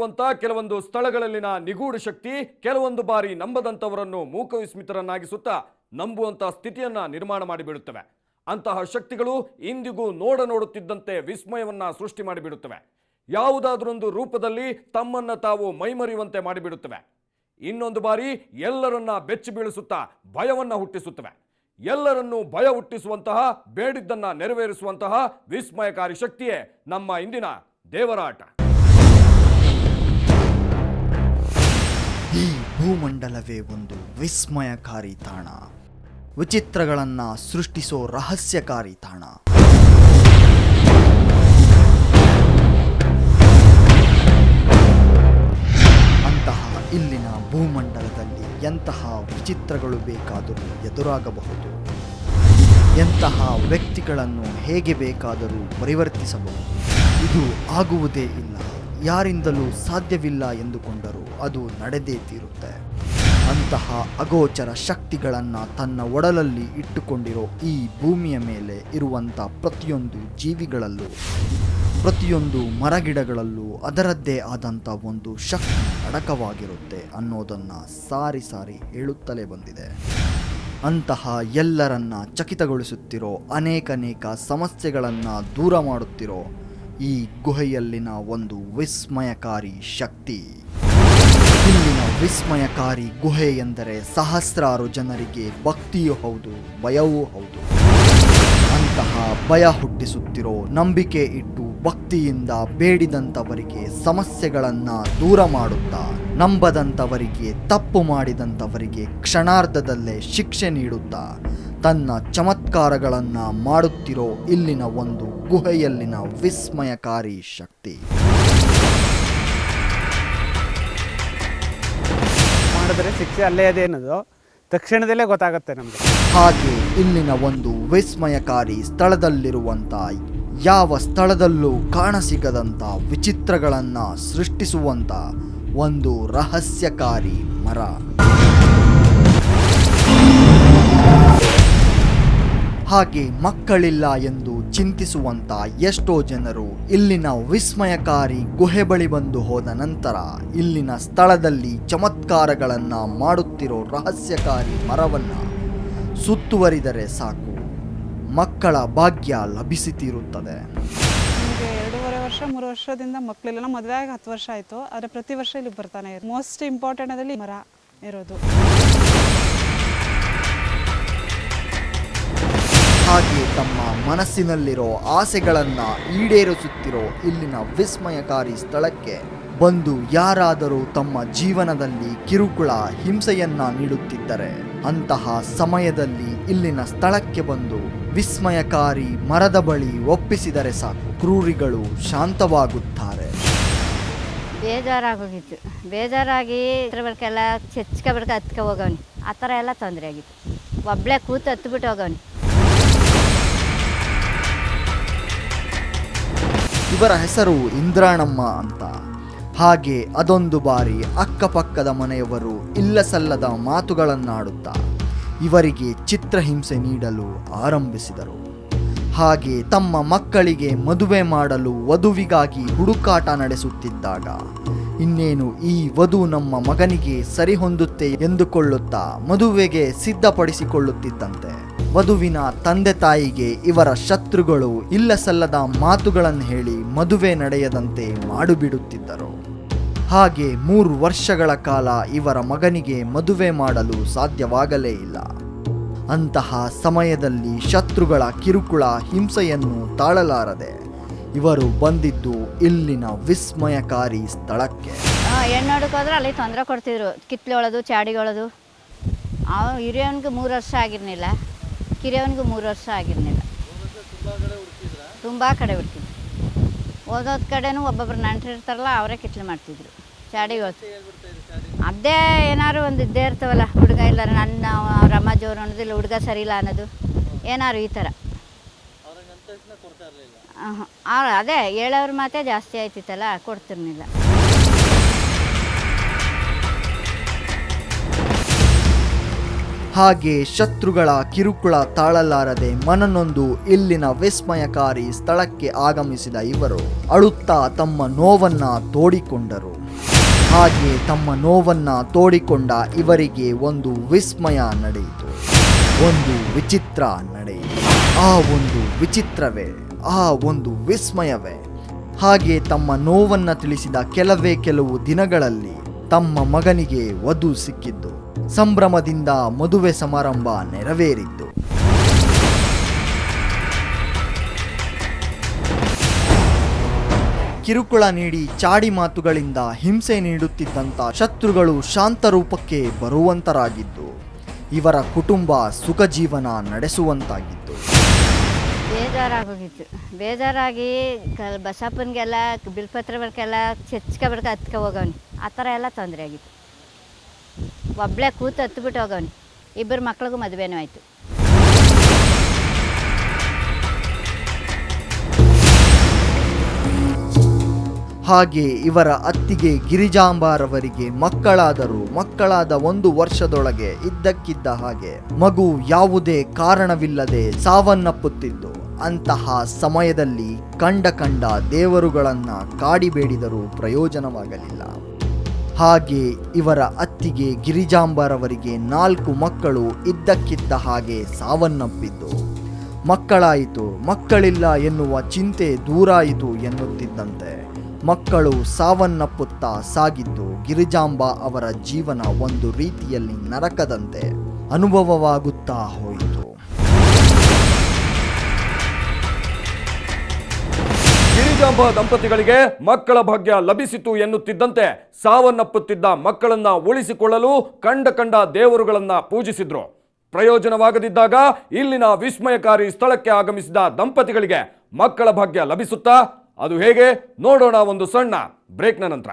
ಇರುವಂತಹ ಕೆಲವೊಂದು ಸ್ಥಳಗಳಲ್ಲಿನ ನಿಗೂಢ ಶಕ್ತಿ ಕೆಲವೊಂದು ಬಾರಿ ನಂಬದಂತವರನ್ನು ಮೂಕವಿಸ್ಮಿತರನ್ನಾಗಿಸುತ್ತಾ ನಂಬುವಂತಹ ಸ್ಥಿತಿಯನ್ನ ನಿರ್ಮಾಣ ಮಾಡಿಬಿಡುತ್ತವೆ. ಅಂತಹ ಶಕ್ತಿಗಳು ಇಂದಿಗೂ ನೋಡುತ್ತಿದ್ದಂತೆ ವಿಸ್ಮಯವನ್ನ ಸೃಷ್ಟಿ ಮಾಡಿಬಿಡುತ್ತವೆ. ಯಾವುದಾದ್ರೊಂದು ರೂಪದಲ್ಲಿ ತಮ್ಮನ್ನ ತಾವು ಮೈಮರೆಯುವಂತೆ ಮಾಡಿಬಿಡುತ್ತವೆ. ಇನ್ನೊಂದು ಬಾರಿ ಎಲ್ಲರನ್ನ ಬೆಚ್ಚಿ ಬೀಳಿಸುತ್ತಾ ಭಯವನ್ನ ಹುಟ್ಟಿಸುತ್ತವೆ. ಎಲ್ಲರನ್ನೂ ಭಯ ಹುಟ್ಟಿಸುವಂತಹ, ಬೇಡಿದ್ದನ್ನ ನೆರವೇರಿಸುವಂತಹ ವಿಸ್ಮಯಕಾರಿ ಶಕ್ತಿಯೇ ನಮ್ಮ ಇಂದಿನ ದೇವರಾಟ. ಈ ಭೂಮಂಡಲವೇ ಒಂದು ವಿಸ್ಮಯಕಾರಿ ತಾಣ, ವಿಚಿತ್ರಗಳನ್ನು ಸೃಷ್ಟಿಸೋ ರಹಸ್ಯಕಾರಿ ತಾಣ. ಅಂತಹ ಇಲ್ಲಿನ ಭೂಮಂಡಲದಲ್ಲಿ ಎಂತಹ ವಿಚಿತ್ರಗಳು ಬೇಕಾದರೂ ಎದುರಾಗಬಹುದು, ಎಂತಹ ವ್ಯಕ್ತಿಗಳನ್ನು ಹೇಗೆ ಬೇಕಾದರೂ ಪರಿವರ್ತಿಸಬಹುದು. ಇದು ಆಗುವುದೇ ಇಲ್ಲ, ಯಾರಿಂದಲೂ ಸಾಧ್ಯವಿಲ್ಲ ಎಂದುಕೊಂಡರೂ ಅದು ನಡೆದೇ തീರುತ್ತೆ. ಅಂತಹ ಅಗೋಚರ ಶಕ್ತಿಗಳನ್ನು ತನ್ನ ಒಡಲಲ್ಲಿ ಇಟ್ಟುಕೊಂಡಿರೋ ಈ ಭೂಮಿಯ ಮೇಲೆ ಇರುವಂಥ ಪ್ರತಿಯೊಂದು ಜೀವಿಗಳಲ್ಲೂ, ಪ್ರತಿಯೊಂದು ಮರಗಿಡಗಳಲ್ಲೂ ಅದರದ್ದೇ ಆದಂಥ ಒಂದು ಶಕ್ತಿ ಅಡಕವಾಗಿರುತ್ತೆ ಅನ್ನೋದನ್ನು ಸಾರಿ ಸಾರಿ ಹೇಳುತ್ತಲೇ ಬಂದಿದೆ. ಅಂತಹ ಎಲ್ಲರನ್ನ ಚಕಿತಗೊಳಿಸುತ್ತಿರೋ, ಅನೇಕ ಸಮಸ್ಯೆಗಳನ್ನು ದೂರ ಮಾಡುತ್ತಿರೋ ಈ ಗುಹೆಯಲ್ಲಿನ ಒಂದು ವಿಸ್ಮಯಕಾರಿ ಶಕ್ತಿ. ಇಲ್ಲಿನ ವಿಸ್ಮಯಕಾರಿ ಗುಹೆ ಎಂದರೆ ಸಹಸ್ರಾರು ಜನರಿಗೆ ಭಕ್ತಿಯೂ ಹೌದು, ಭಯವೂ ಹೌದು. ಅಂತಹ ಭಯ ಹುಟ್ಟಿಸುತ್ತಿರೋ, ನಂಬಿಕೆ ಇಟ್ಟು ಭಕ್ತಿಯಿಂದ ಬೇಡಿದಂಥವರಿಗೆ ಸಮಸ್ಯೆಗಳನ್ನು ದೂರ ಮಾಡುತ್ತಾ, ನಂಬದಂಥವರಿಗೆ, ತಪ್ಪು ಮಾಡಿದಂಥವರಿಗೆ ಕ್ಷಣಾರ್ಧದಲ್ಲೇ ಶಿಕ್ಷೆ ನೀಡುತ್ತಾ ತನ್ನ ಚಮತ್ಕಾರಗಳನ್ನು ಮಾಡುತ್ತಿರೋ ಇಲ್ಲಿನ ಒಂದು ಗುಹೆಯಲ್ಲಿನ ವಿಸ್ಮಯಕಾರಿ ಶಕ್ತಿ. ಮಾಡಿದ್ರೆ ಶಿಕ್ಷೆ ಅಲ್ಲೇ ಇದೆ ಅನ್ನೋದು ತಕ್ಷಣದಲ್ಲೇ ಗೊತ್ತಾಗುತ್ತೆ ನಮಗೆ. ಹಾಗೆ ಇಲ್ಲಿನ ಒಂದು ವಿಸ್ಮಯಕಾರಿ ಸ್ಥಳದಲ್ಲಿರುವಂಥ, ಯಾವ ಸ್ಥಳದಲ್ಲೂ ಕಾಣಸಿಗದಂಥ ವಿಚಿತ್ರಗಳನ್ನು ಸೃಷ್ಟಿಸುವಂಥ ಒಂದು ರಹಸ್ಯಕಾರಿ ಮರ. ಹಾಗೆ ಮಕ್ಕಳಿಲ್ಲ ಎಂದು ಚಿಂತಿಸುವಂಥ ಎಷ್ಟೋ ಜನರು ಇಲ್ಲಿನ ವಿಸ್ಮಯಕಾರಿ ಗುಹೆ ಬಳಿ ಬಂದು ಹೋದ ನಂತರ ಇಲ್ಲಿನ ಸ್ಥಳದಲ್ಲಿ ಚಮತ್ಕಾರಗಳನ್ನು ಮಾಡುತ್ತಿರೋ ರಹಸ್ಯಕಾರಿ ಮರವನ್ನು ಸುತ್ತುವರಿದರೆ ಸಾಕು, ಮಕ್ಕಳ ಭಾಗ್ಯ ಲಭಿಸುತ್ತಿರುತ್ತದೆ. ನಮಗೆ 2.5 ವರ್ಷ 3 ವರ್ಷದಿಂದ ಮಕ್ಕಳಿಲ್ಲ. ಮದುವೆ ಆಗಿ 10 ವರ್ಷ ಆಯಿತು. ಆದರೆ ಪ್ರತಿ ವರ್ಷ ಇಲ್ಲಿ ಬರ್ತಾನೆ. ಮೋಸ್ಟ್ ಇಂಪಾರ್ಟೆಂಟ್ ಅದಲ್ಲಿ ಮರ ಇರೋದು. ಹಾಗೆ ತಮ್ಮ ಮನಸ್ಸಿನಲ್ಲಿರೋ ಆಸೆಗಳನ್ನು ಈಡೇರಿಸುತ್ತಿರೋ ಇಲ್ಲಿನ ವಿಸ್ಮಯಕಾರಿ ಸ್ಥಳಕ್ಕೆ ಬಂದು ಯಾರಾದರೂ ತಮ್ಮ ಜೀವನದಲ್ಲಿ ಕಿರುಕುಳ, ಹಿಂಸೆಯನ್ನ ನೀಡುತ್ತಿದ್ದರೆ ಅಂತಹ ಸಮಯದಲ್ಲಿ ಇಲ್ಲಿನ ಸ್ಥಳಕ್ಕೆ ಬಂದು ವಿಸ್ಮಯಕಾರಿ ಮರದ ಬಳಿ ಒಪ್ಪಿಸಿದರೆ ಸಾಕು, ಕ್ರೂರಿಗಳು ಶಾಂತವಾಗುತ್ತಾರೆ. ಬೇಜಾರಾಗೋಗಿತ್ತು. ಬೇಜಾರಾಗಿ ಬರ್ಕೆಲ್ಲ ಬರ್ಕ ಹತ್ಕೊ ಹೋಗವನಿ, ಆ ಥರ ಎಲ್ಲ ತೊಂದರೆ ಆಗಿತ್ತು. ಒಬ್ಬಳೇ ಕೂತು ಹತ್ಬಿಟ್ಟು ಹೋಗವನಿ. ಇವರ ಹೆಸರು ಇಂದ್ರಾಣಮ್ಮ ಅಂತ. ಹಾಗೆ ಅದೊಂದು ಬಾರಿ ಅಕ್ಕಪಕ್ಕದ ಮನೆಯವರು ಇಲ್ಲಸಲ್ಲದ ಮಾತುಗಳನ್ನಾಡುತ್ತಾ ಇವರಿಗೆ ಚಿತ್ರಹಿಂಸೆ ನೀಡಲು ಆರಂಭಿಸಿದರು. ಹಾಗೆ ತಮ್ಮ ಮಕ್ಕಳಿಗೆ ಮದುವೆ ಮಾಡಲು ವಧುವಿಗಾಗಿ ಹುಡುಕಾಟ ನಡೆಸುತ್ತಿದ್ದಾಗ ಇನ್ನೇನು ಈ ವಧು ನಮ್ಮ ಮಗನಿಗೆ ಸರಿಹೊಂದುತ್ತೆ ಎಂದುಕೊಳ್ಳುತ್ತಾ ಮದುವೆಗೆ ಸಿದ್ಧಪಡಿಸಿಕೊಳ್ಳುತ್ತಿದ್ದಂತೆ ವಧುವಿನ ತಂದೆ ತಾಯಿಗೆ ಇವರ ಶತ್ರುಗಳು ಇಲ್ಲಸಲ್ಲದ ಮಾತುಗಳನ್ನು ಹೇಳಿ ಮದುವೆ ನಡೆಯದಂತೆ ಮಾಡಿಬಿಡುತ್ತಿದ್ದರು. ಹಾಗೆ 3 ವರ್ಷಗಳ ಕಾಲ ಇವರ ಮಗನಿಗೆ ಮದುವೆ ಮಾಡಲು ಸಾಧ್ಯವಾಗಲೇ ಇಲ್ಲ. ಅಂತಹ ಸಮಯದಲ್ಲಿ ಶತ್ರುಗಳ ಕಿರುಕುಳ, ಹಿಂಸೆಯನ್ನು ತಾಳಲಾರದೆ ಇವರು ಬಂದಿದ್ದು ಇಲ್ಲಿನ ವಿಸ್ಮಯಕಾರಿ ಸ್ಥಳಕ್ಕೆ. ಹೆಣ್ಣೋಡಕ್ಕೋದ್ರೆ ಅಲ್ಲಿ ತೊಂದರೆ ಕೊಡ್ತಿದ್ರು, ಕಿತ್ಲೊಳೋದು, ಚಾಡಿಗಳೋದು. ಹಿರಿಯವನಿಗೆ 3 ವರ್ಷ ಆಗಿರಲಿಲ್ಲ, ಕಿರಿಯವನಿಗೂ 3 ವರ್ಷ ಆಗಿರಲಿಲ್ಲ. ತುಂಬ ಕಡೆ ಹುಡ್ತಿದ್ರು. ಓದೋದ್ ಕಡೆನೂ ಒಬ್ಬೊಬ್ರು ನೆಂಟರು ಇರ್ತಾರಲ್ಲ, ಅವರೇ ಕಿತ್ಲೆ ಮಾಡ್ತಿದ್ರು, ಚಾಡಿಗಳು. ಅದೇ ಏನಾದ್ರು ಒಂದು ಇದ್ದೇ ಇರ್ತವಲ್ಲ, ಹುಡುಗ ಇಲ್ಲ, ನನ್ನ ಅವ್ರ ಅಮ್ಮ ಜೋರು ಅನ್ನೋದಿಲ್ಲ, ಹುಡುಗ ಸರಿ ಇಲ್ಲ ಅನ್ನೋದು, ಏನಾದ್ರು ಈ ಥರ. ಅದೇ ಹೇಳೋವ್ರ ಮಾತೇ ಜಾಸ್ತಿ ಆಯ್ತಿತ್ತಲ್ಲ, ಕೊಡ್ತಿರ್ಲಿಲ್ಲ. ಹಾಗೆ ಶತ್ರುಗಳ ಕಿರುಕುಳ ತಾಳಲಾರದೆ ಮನನೊಂದು ಇಲ್ಲಿನ ವಿಸ್ಮಯಕಾರಿ ಸ್ಥಳಕ್ಕೆ ಆಗಮಿಸಿದ ಇವರು ಅಳುತ್ತಾ ತಮ್ಮ ನೋವನ್ನ ತೋಡಿಕೊಂಡರು. ಹಾಗೆ ತಮ್ಮ ನೋವನ್ನ ತೋಡಿಕೊಂಡ ಇವರಿಗೆ ಒಂದು ವಿಸ್ಮಯ ನಡೆಯಿತು, ಒಂದು ವಿಚಿತ್ರ ನಡೆಯಿತು. ಆ ಒಂದು ವಿಚಿತ್ರವೇ, ಆ ಒಂದು ವಿಸ್ಮಯವೇ ಹಾಗೆ ತಮ್ಮ ನೋವನ್ನ ತಿಳಿಸಿದ ಕೆಲವು ದಿನಗಳಲ್ಲಿ ತಮ್ಮ ಮಗನಿಗೆ ವಧು ಸಿಕ್ಕಿದ್ದು, ಸಂಭ್ರಮದಿಂದ ಮದುವೆ ಸಮಾರಂಭ ನೆರವೇರಿತ್ತು. ಕಿರುಕುಳ ನೀಡಿ ಚಾಡಿ ಮಾತುಗಳಿಂದ ಹಿಂಸೆ ನೀಡುತ್ತಿದ್ದಂಥ ಶತ್ರುಗಳು ಶಾಂತ ರೂಪಕ್ಕೆ ಬರುವಂತರಾಗಿದ್ದು, ಇವರ ಕುಟುಂಬ ಸುಖ ಜೀವನ ನಡೆಸುವಂತಾಗಿತ್ತು. ಬೇಜಾರಾಗೋಗಿತ್ತು. ಬೇಜಾರಾಗಿ ಬಸಪ್ಪನಿಗೆಲ್ಲ ಬಿಲ್ಪತ್ರ ಬರ್ಕೆಲ್ಲ ಚಚ್ಕೊಬಿಡ್ಕ ಹತ್ಕೊ ಹೋಗವ್ನಿ. ಆ ಥರ ಎಲ್ಲ ತೊಂದರೆ ಆಗಿತ್ತು. ಒಬ್ಬಳೇ ಕೂತು ಹತ್ಬಿಟ್ಟು ಹೋಗವ್ನಿ. ಇಬ್ಬರು ಮಕ್ಳಿಗೂ ಮದುವೆನೂ ಆಯಿತು. ಹಾಗೆ ಇವರ ಅತ್ತಿಗೆ ಗಿರಿಜಾಂಬಾರವರಿಗೆ ಮಕ್ಕಳಾದ 1 ವರ್ಷದೊಳಗೆ ಇದ್ದಕ್ಕಿದ್ದ ಹಾಗೆ ಮಗು ಯಾವುದೇ ಕಾರಣವಿಲ್ಲದೆ ಸಾವನ್ನಪ್ಪುತ್ತಿದ್ದು, ಅಂತಹ ಸಮಯದಲ್ಲಿ ಕಂಡ ದೇವರುಗಳನ್ನ ಕಾಡಿಬೇಡಿದರೂ ಪ್ರಯೋಜನವಾಗಲಿಲ್ಲ. ಹಾಗೆ ಇವರ ಅತ್ತಿಗೆ ಗಿರಿಜಾಂಬಾರವರಿಗೆ 4 ಮಕ್ಕಳು ಇದ್ದಕ್ಕಿದ್ದ ಹಾಗೆ ಸಾವನ್ನಪ್ಪಿದ್ದು, ಮಕ್ಕಳಾಯಿತು ಮಕ್ಕಳಿಲ್ಲ ಎನ್ನುವ ಚಿಂತೆ ದೂರಾಯಿತು ಎನ್ನುತ್ತಿದ್ದಂತೆ ಮಕ್ಕಳು ಸಾವನ್ನಪ್ಪುತ್ತಾ ಸಾಗಿದ್ದು, ಗಿರಿಜಾಂಬ ಅವರ ಜೀವನ ಒಂದು ರೀತಿಯಲ್ಲಿ ನರಕದಂತೆ ಅನುಭವವಾಗುತ್ತಾ ಹೋಯಿತು. ಗಿರಿಜಾಂಬ ದಂಪತಿಗಳಿಗೆ ಮಕ್ಕಳ ಭಾಗ್ಯ ಲಭಿಸಿತು ಎನ್ನುತ್ತಿದ್ದಂತೆ ಸಾವನ್ನಪ್ಪುತ್ತಿದ್ದ ಮಕ್ಕಳನ್ನ ಉಳಿಸಿಕೊಳ್ಳಲು ಕಂಡ ದೇವರುಗಳನ್ನ ಪೂಜಿಸಿದ್ರು. ಪ್ರಯೋಜನವಾಗದಿದ್ದಾಗ ಇಲ್ಲಿನ ವಿಸ್ಮಯಕಾರಿ ಸ್ಥಳಕ್ಕೆ ಆಗಮಿಸಿದ ದಂಪತಿಗಳಿಗೆ ಮಕ್ಕಳ ಭಾಗ್ಯ ಲಭಿಸುತ್ತಾ? ಅದು ಹೇಗೆ ನೋಡೋಣ ಒಂದು ಸಣ್ಣ ಬ್ರೇಕ್ನ ನಂತರ.